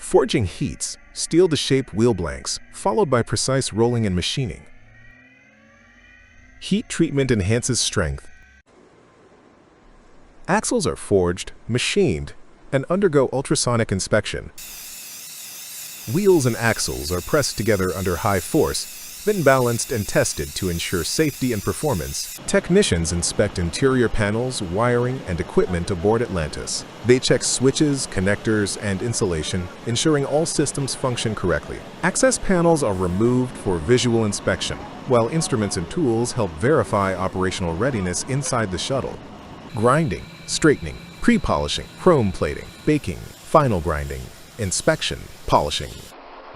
Forging heats steel to shape wheel blanks, followed by precise rolling and machining. Heat treatment enhances strength. Axles are forged, machined, and undergo ultrasonic inspection. Wheels and axles are pressed together under high force, then balanced and tested to ensure safety and performance. Technicians inspect interior panels, wiring, and equipment aboard Atlantis. They check switches, connectors, and insulation, ensuring all systems function correctly. Access panels are removed for visual inspection, while instruments and tools help verify operational readiness inside the shuttle. Grinding, straightening, pre-polishing, chrome plating, baking, final grinding, inspection, polishing.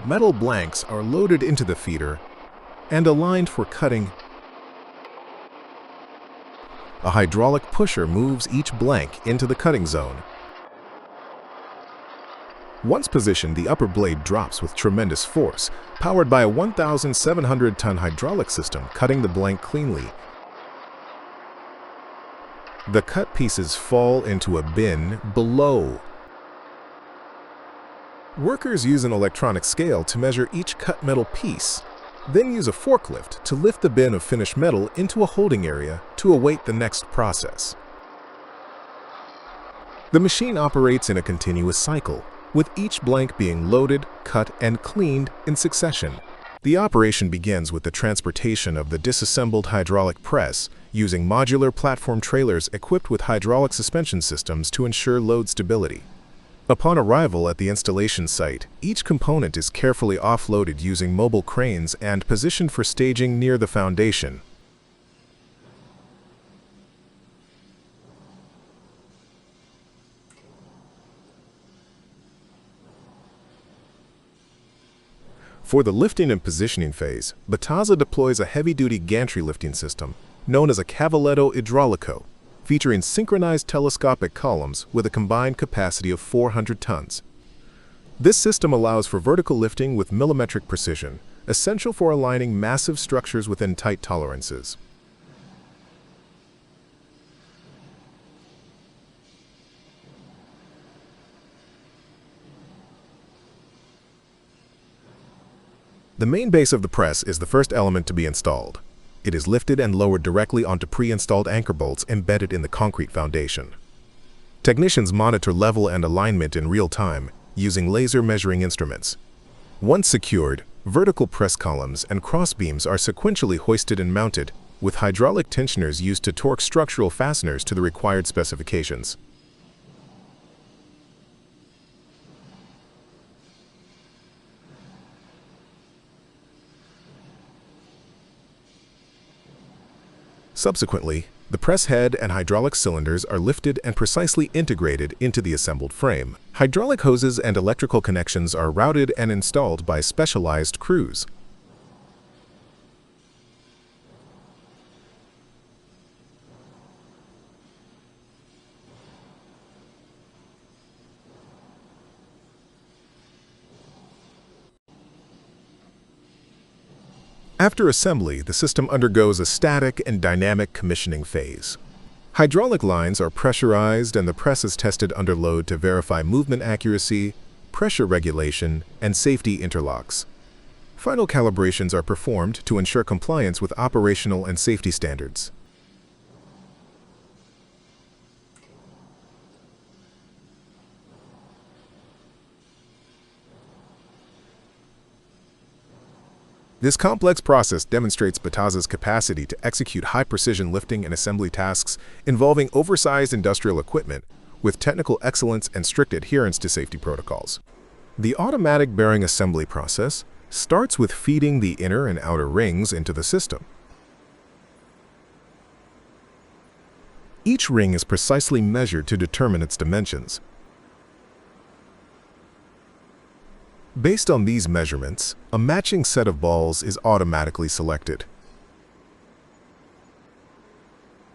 Metal blanks are loaded into the feeder and aligned for cutting. A hydraulic pusher moves each blank into the cutting zone. Once positioned, the upper blade drops with tremendous force, powered by a 1,700-ton hydraulic system cutting the blank cleanly. The cut pieces fall into a bin below. Workers use an electronic scale to measure each cut metal piece, then use a forklift to lift the bin of finished metal into a holding area to await the next process. The machine operates in a continuous cycle, with each blank being loaded, cut, and cleaned in succession. The operation begins with the transportation of the disassembled hydraulic press, using modular platform trailers equipped with hydraulic suspension systems to ensure load stability. Upon arrival at the installation site, each component is carefully offloaded using mobile cranes and positioned for staging near the foundation. For the lifting and positioning phase, Batazza deploys a heavy-duty gantry lifting system known as a cavaletto idraulico, featuring synchronized telescopic columns with a combined capacity of 400 tons. This system allows for vertical lifting with millimetric precision, essential for aligning massive structures within tight tolerances. The main base of the press is the first element to be installed. It is lifted and lowered directly onto pre-installed anchor bolts embedded in the concrete foundation. Technicians monitor level and alignment in real time using laser measuring instruments. Once secured, vertical press columns and cross beams are sequentially hoisted and mounted, with hydraulic tensioners used to torque structural fasteners to the required specifications. Subsequently, the press head and hydraulic cylinders are lifted and precisely integrated into the assembled frame. Hydraulic hoses and electrical connections are routed and installed by specialized crews. After assembly, the system undergoes a static and dynamic commissioning phase. Hydraulic lines are pressurized and the press is tested under load to verify movement accuracy, pressure regulation, and safety interlocks. Final calibrations are performed to ensure compliance with operational and safety standards. This complex process demonstrates Batazza's capacity to execute high-precision lifting and assembly tasks involving oversized industrial equipment with technical excellence and strict adherence to safety protocols. The automatic bearing assembly process starts with feeding the inner and outer rings into the system. . Each ring is precisely measured to determine its dimensions. Based on these measurements, a matching set of balls is automatically selected.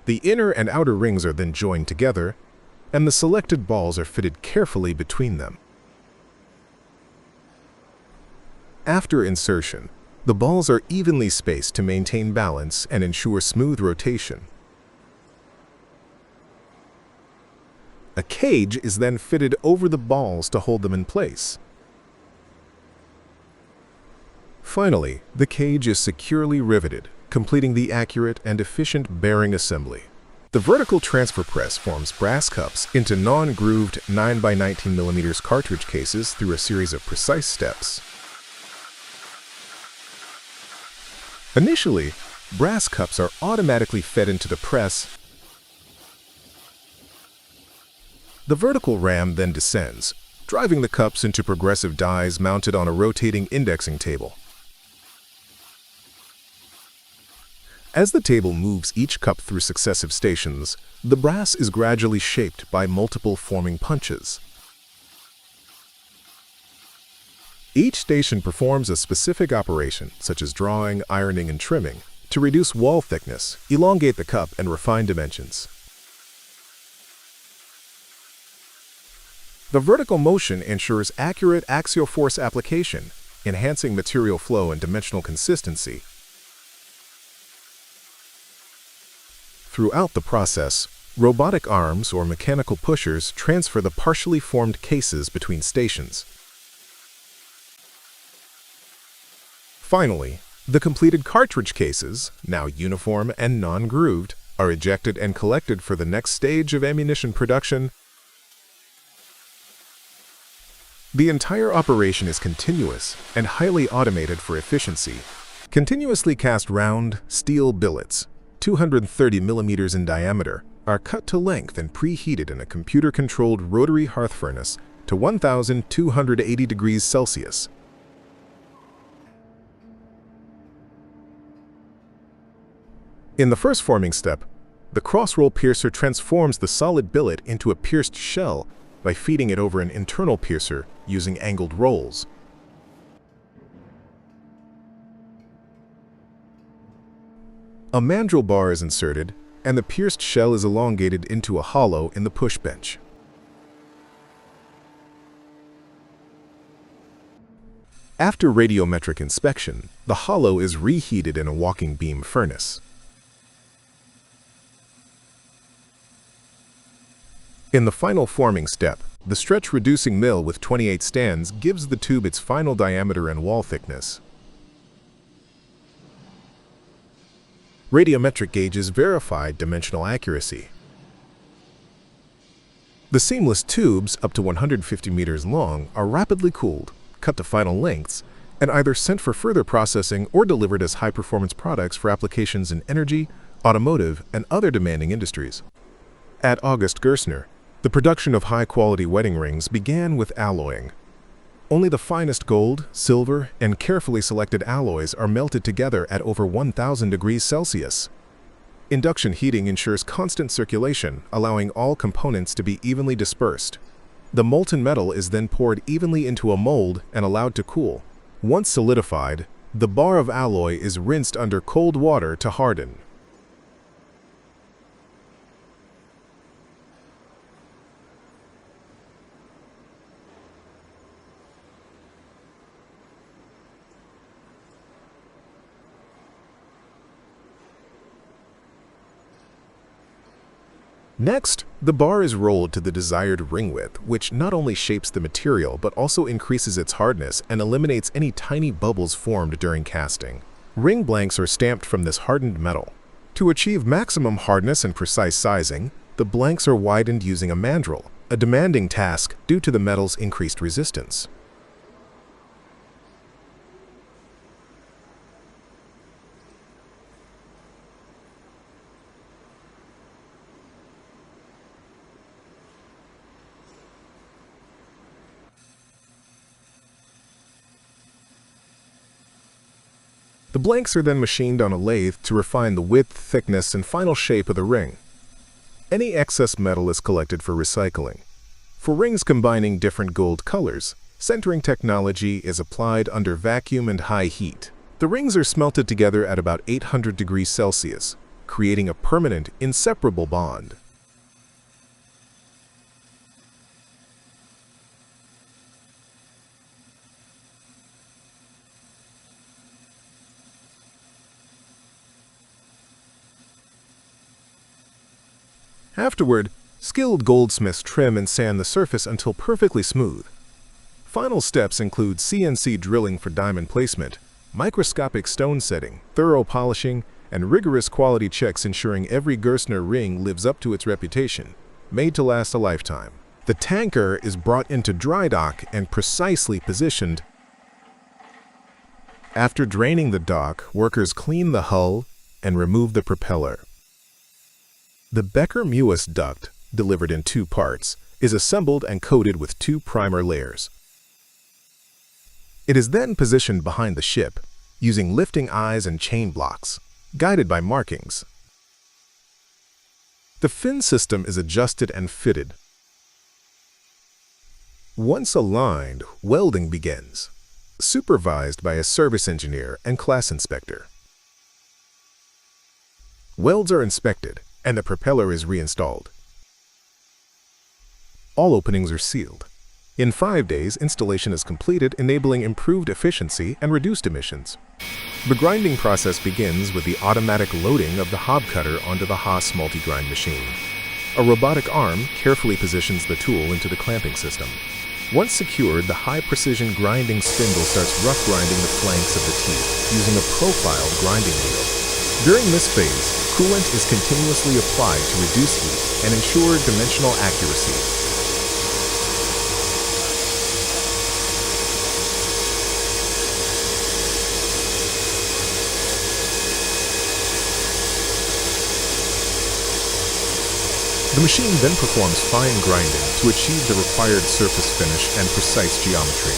The inner and outer rings are then joined together, and the selected balls are fitted carefully between them. After insertion, the balls are evenly spaced to maintain balance and ensure smooth rotation. A cage is then fitted over the balls to hold them in place. Finally, the cage is securely riveted, completing the accurate and efficient bearing assembly. The vertical transfer press forms brass cups into non-grooved 9x19mm cartridge cases through a series of precise steps. Initially, brass cups are automatically fed into the press. The vertical ram then descends, driving the cups into progressive dies mounted on a rotating indexing table. As the table moves each cup through successive stations, the brass is gradually shaped by multiple forming punches. Each station performs a specific operation, such as drawing, ironing, and trimming, to reduce wall thickness, elongate the cup, and refine dimensions. The vertical motion ensures accurate axial force application, enhancing material flow and dimensional consistency. Throughout the process, robotic arms or mechanical pushers transfer the partially formed cases between stations. Finally, the completed cartridge cases, now uniform and non-grooved, are ejected and collected for the next stage of ammunition production. The entire operation is continuous and highly automated for efficiency. Continuously cast round, steel billets, 230 millimeters in diameter, are cut to length and preheated in a computer-controlled rotary hearth furnace to 1,280 degrees Celsius. In the first forming step, the cross-roll piercer transforms the solid billet into a pierced shell by feeding it over an internal piercer using angled rolls. A mandrel bar is inserted, and the pierced shell is elongated into a hollow in the push bench. After radiometric inspection, the hollow is reheated in a walking beam furnace. In the final forming step, the stretch-reducing mill with 28 stands gives the tube its final diameter and wall thickness. Radiometric gauges verify dimensional accuracy. The seamless tubes, up to 150 meters long, are rapidly cooled, cut to final lengths, and either sent for further processing or delivered as high-performance products for applications in energy, automotive, and other demanding industries. At August Gerstner, the production of high-quality wedding rings began with alloying. Only the finest gold, silver, and carefully selected alloys are melted together at over 1,000 degrees Celsius. Induction heating ensures constant circulation, allowing all components to be evenly dispersed. The molten metal is then poured evenly into a mold and allowed to cool. Once solidified, the bar of alloy is rinsed under cold water to harden. Next, the bar is rolled to the desired ring width, which not only shapes the material but also increases its hardness and eliminates any tiny bubbles formed during casting. Ring blanks are stamped from this hardened metal. To achieve maximum hardness and precise sizing, the blanks are widened using a mandrel, a demanding task due to the metal's increased resistance. The blanks are then machined on a lathe to refine the width, thickness, and final shape of the ring. Any excess metal is collected for recycling. For rings combining different gold colors, centering technology is applied under vacuum and high heat. The rings are smelted together at about 800 degrees Celsius, creating a permanent, inseparable bond. Afterward, skilled goldsmiths trim and sand the surface until perfectly smooth. Final steps include CNC drilling for diamond placement, Microscopic stone setting, thorough polishing, and rigorous quality checks ensuring every Gerstner ring lives up to its reputation, made to last a lifetime. The tanker is brought into dry dock and precisely positioned. After draining the dock, workers clean the hull and remove the propeller. The Becker-Mewis duct, delivered in 2 parts, is assembled and coated with 2 primer layers. It is then positioned behind the ship, using lifting eyes and chain blocks, guided by markings. The fin system is adjusted and fitted. Once aligned, welding begins, supervised by a service engineer and class inspector. Welds are inspected, and the propeller is reinstalled. All openings are sealed. In 5 days, installation is completed, enabling improved efficiency and reduced emissions. The grinding process begins with the automatic loading of the hob cutter onto the Haas multi-grind machine. A robotic arm carefully positions the tool into the clamping system. Once secured, the high-precision grinding spindle starts rough grinding the flanks of the teeth using a profiled grinding wheel. During this phase, coolant is continuously applied to reduce heat and ensure dimensional accuracy. The machine then performs fine grinding to achieve the required surface finish and precise geometry.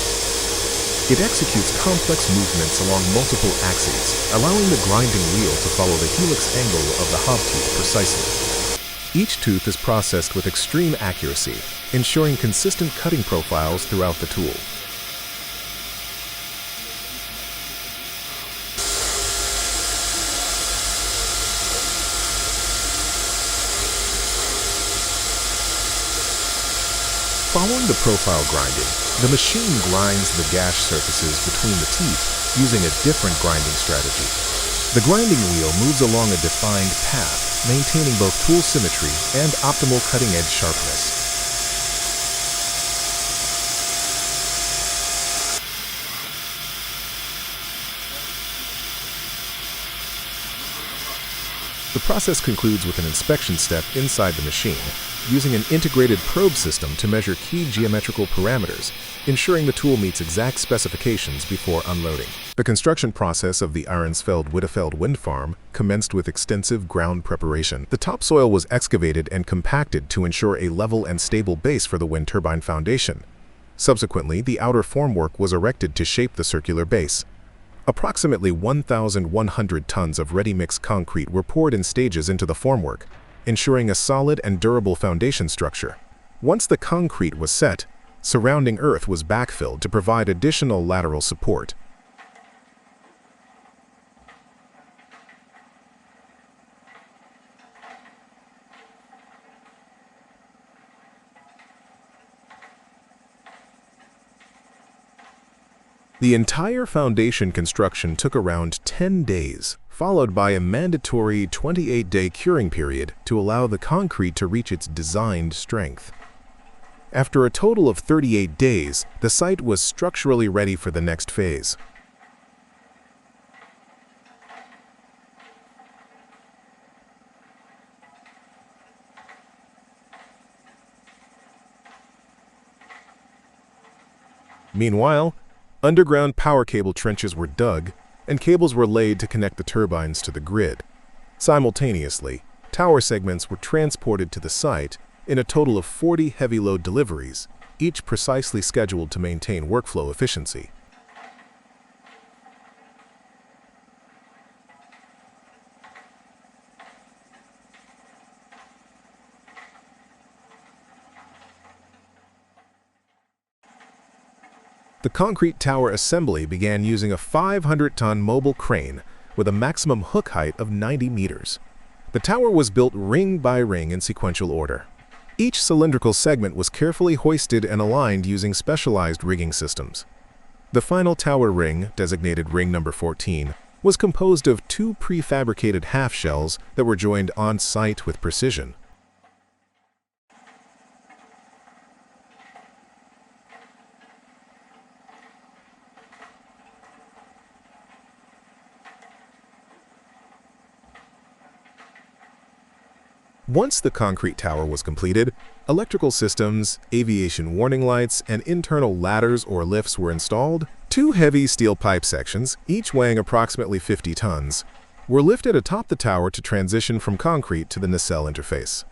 It executes complex movements along multiple axes, allowing the grinding wheel to follow the helix angle of the hob tooth precisely. Each tooth is processed with extreme accuracy, ensuring consistent cutting profiles throughout the tool. Following the profile grinding, the machine grinds the gash surfaces between the teeth using a different grinding strategy. The grinding wheel moves along a defined path, maintaining both tool symmetry and optimal cutting-edge sharpness. The process concludes with an inspection step inside the machine, using an integrated probe system to measure key geometrical parameters, ensuring the tool meets exact specifications before unloading. The construction process of the Arensfeld-Wittefeld wind farm commenced with extensive ground preparation. The topsoil was excavated and compacted to ensure a level and stable base for the wind turbine foundation. Subsequently, the outer formwork was erected to shape the circular base. Approximately 1,100 tons of ready-mix concrete were poured in stages into the formwork, ensuring a solid and durable foundation structure. Once the concrete was set, surrounding earth was backfilled to provide additional lateral support. The entire foundation construction took around 10 days, followed by a mandatory 28-day curing period to allow the concrete to reach its designed strength. After a total of 38 days, the site was structurally ready for the next phase. Meanwhile, underground power cable trenches were dug, and cables were laid to connect the turbines to the grid. Simultaneously, tower segments were transported to the site in a total of 40 heavy load deliveries, each precisely scheduled to maintain workflow efficiency. The concrete tower assembly began using a 500-ton mobile crane with a maximum hook height of 90 meters. The tower was built ring by ring in sequential order. Each cylindrical segment was carefully hoisted and aligned using specialized rigging systems. The final tower ring, designated ring number 14, was composed of 2 prefabricated half shells that were joined on site with precision. Once the concrete tower was completed, electrical systems, aviation warning lights, and internal ladders or lifts were installed. Two heavy steel pipe sections, each weighing approximately 50 tons, were lifted atop the tower to transition from concrete to the nacelle interface.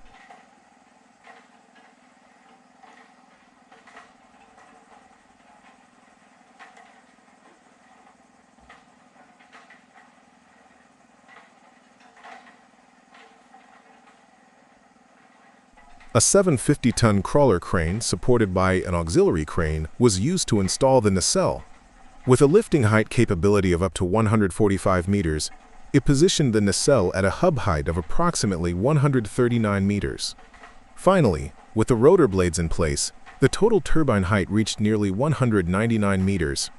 A 750-ton crawler crane, supported by an auxiliary crane, was used to install the nacelle. With a lifting height capability of up to 145 meters, it positioned the nacelle at a hub height of approximately 139 meters. Finally, with the rotor blades in place, the total turbine height reached nearly 199 meters.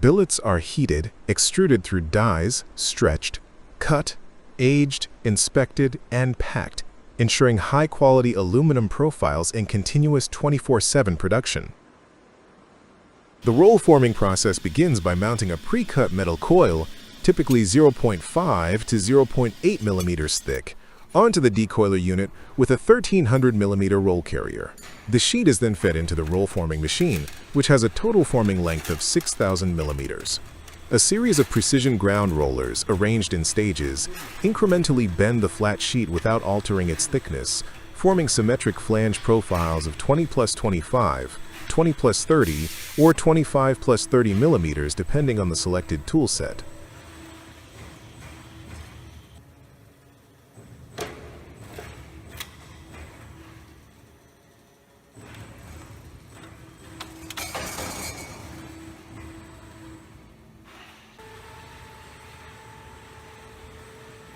Billets are heated, extruded through dies, stretched, cut, aged, inspected, and packed, ensuring high-quality aluminum profiles in continuous 24/7 production. The roll-forming process begins by mounting a pre-cut metal coil, typically 0.5 to 0.8 millimeters thick, onto the decoiler unit with a 1300 millimeter roll carrier. The sheet is then fed into the roll-forming machine, which has a total forming length of 6,000 millimeters. A series of precision ground rollers, arranged in stages, incrementally bend the flat sheet without altering its thickness, forming symmetric flange profiles of 20 plus 25, 20 plus 30, or 25 plus 30 millimeters depending on the selected tool set.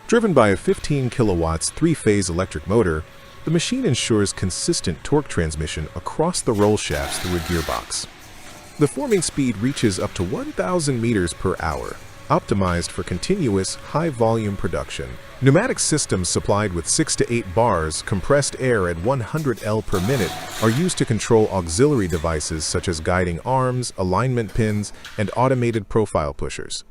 Driven by a 15 kilowatts three-phase electric motor, the machine ensures consistent torque transmission across the roll shafts through a gearbox. The forming speed reaches up to 1,000 meters per hour, optimized for continuous, high-volume production. Pneumatic systems supplied with 6 to 8 bars compressed air at 100 L per minute are used to control auxiliary devices such as guiding arms, alignment pins, and automated profile pushers.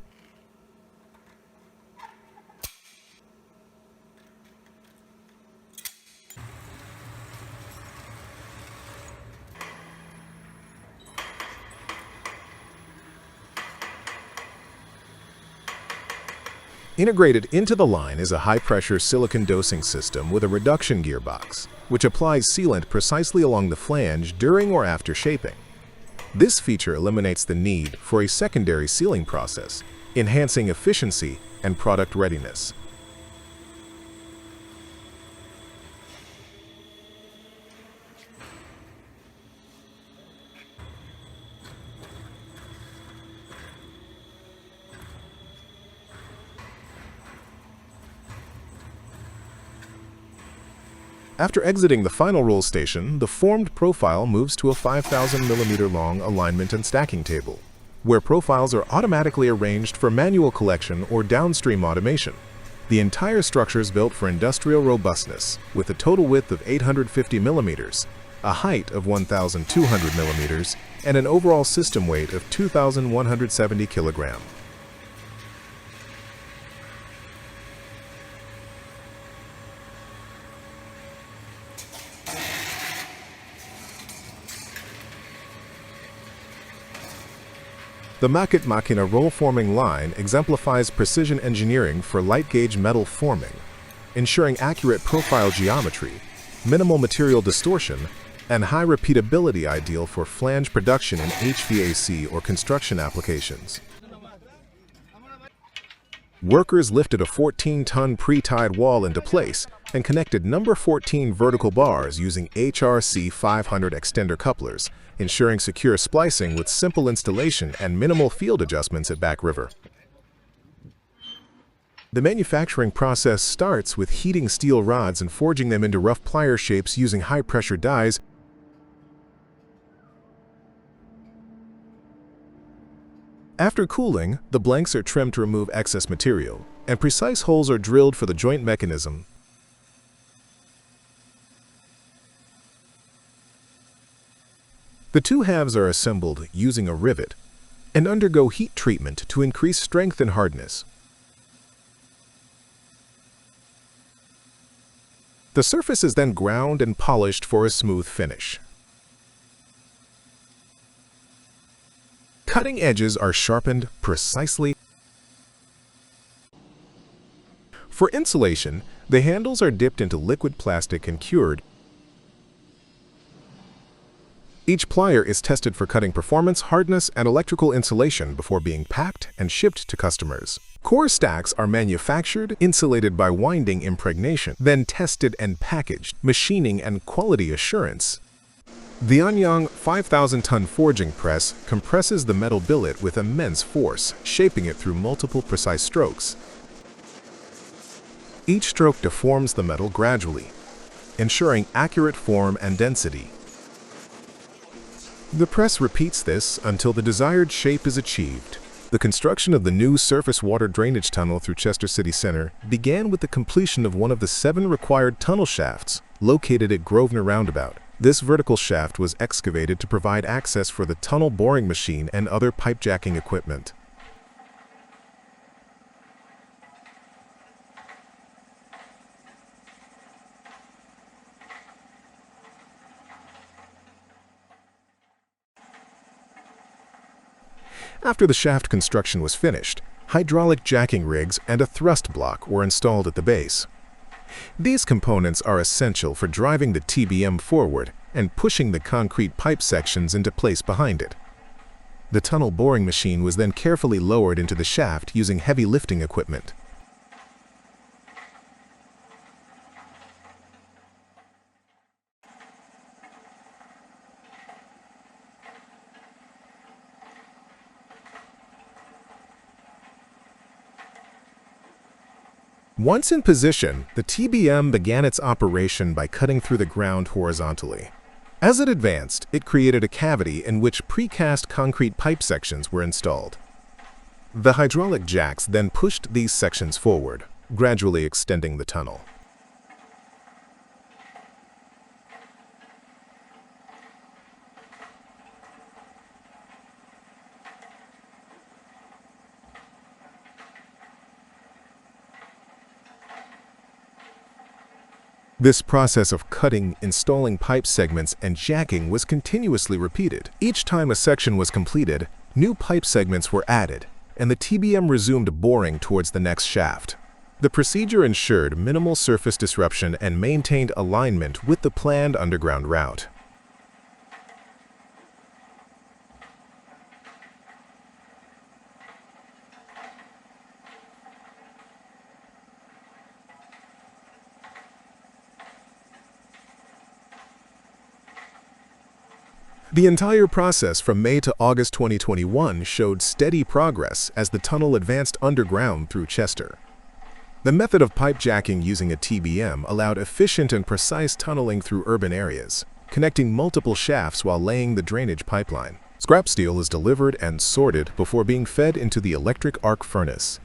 Integrated into the line is a high-pressure silicon dosing system with a reduction gearbox, which applies sealant precisely along the flange during or after shaping. This feature eliminates the need for a secondary sealing process, enhancing efficiency and product readiness. After exiting the final roll station, the formed profile moves to a 5,000 millimeter long alignment and stacking table, where profiles are automatically arranged for manual collection or downstream automation. The entire structure is built for industrial robustness, with a total width of 850 millimeters, a height of 1,200 millimeters, and an overall system weight of 2,170 kilograms. The Macket Machina roll-forming line exemplifies precision engineering for light-gauge metal forming, ensuring accurate profile geometry, minimal material distortion, and high repeatability ideal for flange production in HVAC or construction applications. Workers lifted a 14-ton pre-tied wall into place and connected number 14 vertical bars using HRC 500 extender couplers, ensuring secure splicing with simple installation and minimal field adjustments at Back River. The manufacturing process starts with heating steel rods and forging them into rough plier shapes using high-pressure dies. After cooling, the blanks are trimmed to remove excess material, and precise holes are drilled for the joint mechanism. The two halves are assembled using a rivet and undergo heat treatment to increase strength and hardness. The surface is then ground and polished for a smooth finish. Cutting edges are sharpened precisely. For insulation, the handles are dipped into liquid plastic and cured. Each plier is tested for cutting performance, hardness, and electrical insulation before being packed and shipped to customers. Core stacks are manufactured, insulated by winding impregnation, then tested and packaged, machining and quality assurance. The Anyang 5,000-ton forging press compresses the metal billet with immense force, shaping it through multiple precise strokes. Each stroke deforms the metal gradually, ensuring accurate form and density. The press repeats this until the desired shape is achieved. The construction of the new surface water drainage tunnel through Chester City Center began with the completion of one of the 7 required tunnel shafts located at Grosvenor Roundabout. This vertical shaft was excavated to provide access for the tunnel boring machine and other pipe jacking equipment. After the shaft construction was finished, hydraulic jacking rigs and a thrust block were installed at the base. These components are essential for driving the TBM forward and pushing the concrete pipe sections into place behind it. The tunnel boring machine was then carefully lowered into the shaft using heavy lifting equipment. Once in position, the TBM began its operation by cutting through the ground horizontally. As it advanced, it created a cavity in which precast concrete pipe sections were installed. The hydraulic jacks then pushed these sections forward, gradually extending the tunnel. This process of cutting, installing pipe segments, and jacking was continuously repeated. Each time a section was completed, new pipe segments were added, and the TBM resumed boring towards the next shaft. The procedure ensured minimal surface disruption and maintained alignment with the planned underground route. The entire process from May to August 2021 showed steady progress as the tunnel advanced underground through Chester. The method of pipe jacking using a TBM allowed efficient and precise tunneling through urban areas, connecting multiple shafts while laying the drainage pipeline. Scrap steel is delivered and sorted before being fed into the electric arc furnace.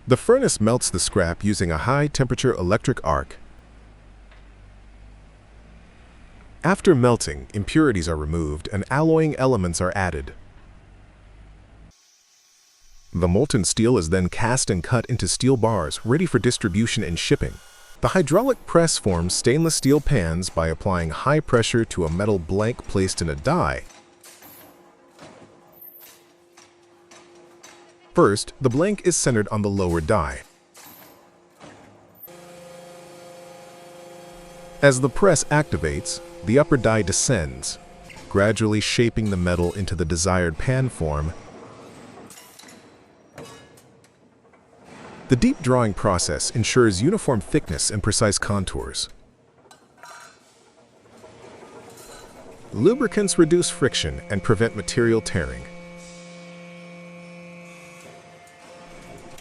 The furnace melts the scrap using a high-temperature electric arc. After melting, impurities are removed and alloying elements are added. The molten steel is then cast and cut into steel bars, ready for distribution and shipping. The hydraulic press forms stainless steel pans by applying high pressure to a metal blank placed in a die. First, the blank is centered on the lower die. As the press activates, the upper die descends, gradually shaping the metal into the desired pan form. The deep drawing process ensures uniform thickness and precise contours. Lubricants reduce friction and prevent material tearing.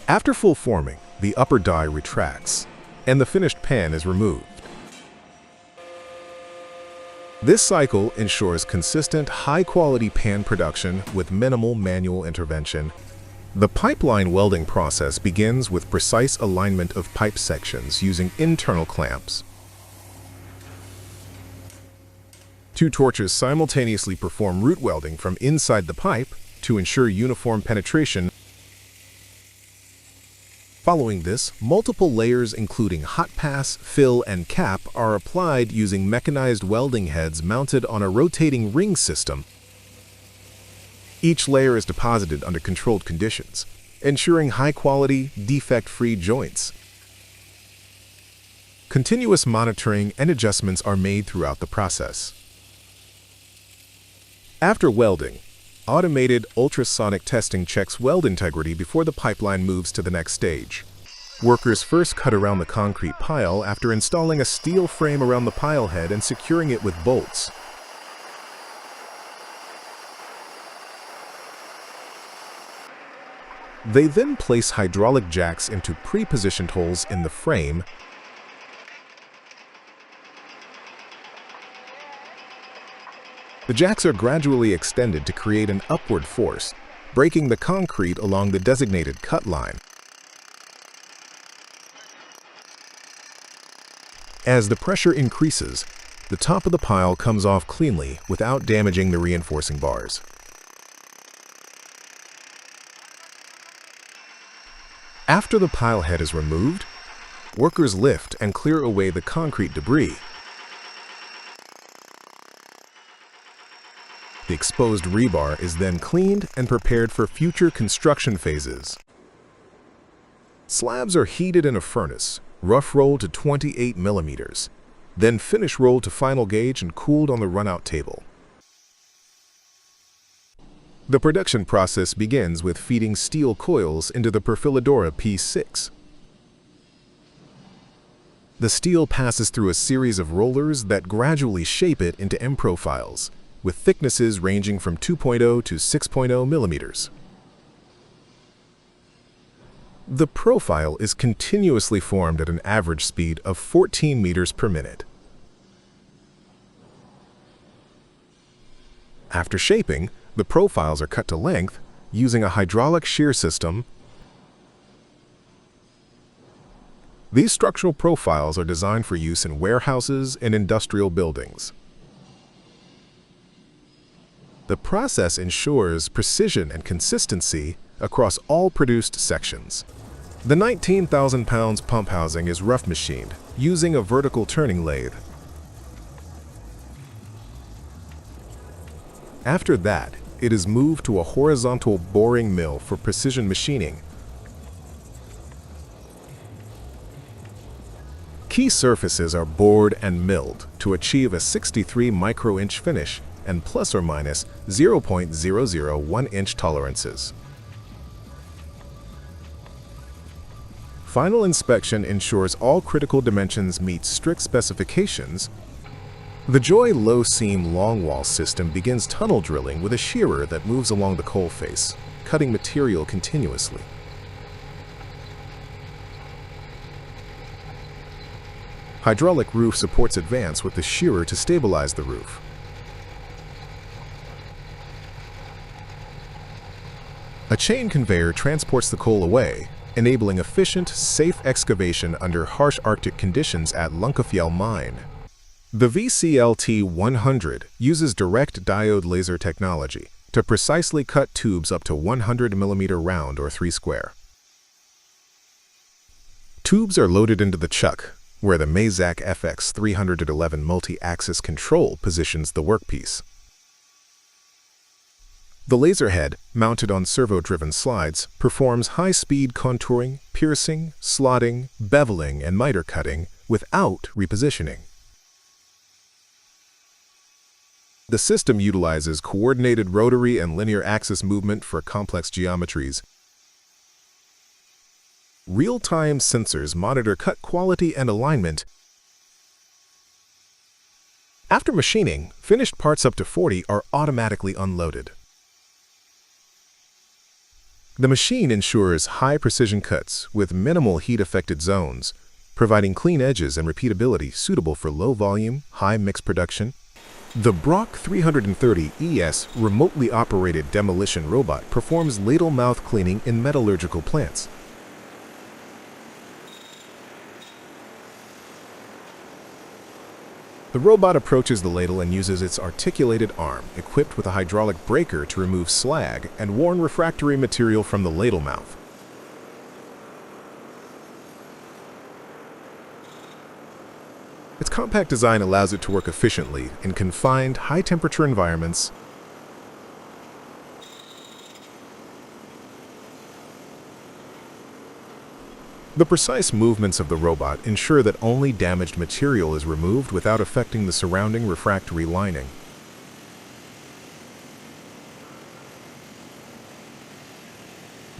After full forming, the upper die retracts, and the finished pan is removed. This cycle ensures consistent, high-quality pan production with minimal manual intervention. The pipeline welding process begins with precise alignment of pipe sections using internal clamps. 2 torches simultaneously perform root welding from inside the pipe to ensure uniform penetration. Following this, multiple layers including hot pass, fill, and cap are applied using mechanized welding heads mounted on a rotating ring system. Each layer is deposited under controlled conditions, ensuring high-quality, defect-free joints. Continuous monitoring and adjustments are made throughout the process. After welding, automated ultrasonic testing checks weld integrity before the pipeline moves to the next stage. Workers first cut around the concrete pile after installing a steel frame around the pile head and securing it with bolts. They then place hydraulic jacks into pre-positioned holes in the frame. The jacks are gradually extended to create an upward force, breaking the concrete along the designated cut line. As the pressure increases, the top of the pile comes off cleanly without damaging the reinforcing bars. After the pile head is removed, workers lift and clear away the concrete debris. The exposed rebar is then cleaned and prepared for future construction phases. Slabs are heated in a furnace, rough rolled to 28 millimeters, then finish rolled to final gauge and cooled on the runout table. The production process begins with feeding steel coils into the perfiladora P6. The steel passes through a series of rollers that gradually shape it into M profiles, with thicknesses ranging from 2.0 to 6.0 millimeters. The profile is continuously formed at an average speed of 14 meters per minute. After shaping, the profiles are cut to length using a hydraulic shear system. These structural profiles are designed for use in warehouses and industrial buildings. The process ensures precision and consistency across all produced sections. The 19,000 pounds pump housing is rough machined using a vertical turning lathe. After that, it is moved to a horizontal boring mill for precision machining. Key surfaces are bored and milled to achieve a 63 micro-inch finish and plus or minus 0.001 inch tolerances. Final inspection ensures all critical dimensions meet strict specifications. The Joy low seam long wall system begins tunnel drilling with a shearer that moves along the coal face, cutting material continuously. Hydraulic roof supports advance with the shearer to stabilize the roof. A chain conveyor transports the coal away, enabling efficient, safe excavation under harsh Arctic conditions at Lunkefjell mine. The VCLT-100 uses direct diode laser technology to precisely cut tubes up to 100 mm round or 3 square. Tubes are loaded into the chuck, where the Mazak FX311 multi-axis control positions the workpiece. The laser head, mounted on servo-driven slides, performs high-speed contouring, piercing, slotting, beveling, and miter cutting without repositioning. The system utilizes coordinated rotary and linear axis movement for complex geometries. Real-time sensors monitor cut quality and alignment. After machining, finished parts up to 40 are automatically unloaded. The machine ensures high-precision cuts with minimal heat-affected zones, providing clean edges and repeatability suitable for low-volume, high-mix production. The Brock 330 ES remotely operated demolition robot performs ladle mouth cleaning in metallurgical plants. The robot approaches the ladle and uses its articulated arm, equipped with a hydraulic breaker, to remove slag and worn refractory material from the ladle mouth. Its compact design allows it to work efficiently in confined, high-temperature environments. The precise movements of the robot ensure that only damaged material is removed without affecting the surrounding refractory lining.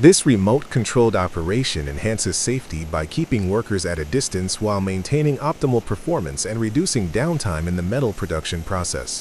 This remote-controlled operation enhances safety by keeping workers at a distance while maintaining optimal performance and reducing downtime in the metal production process.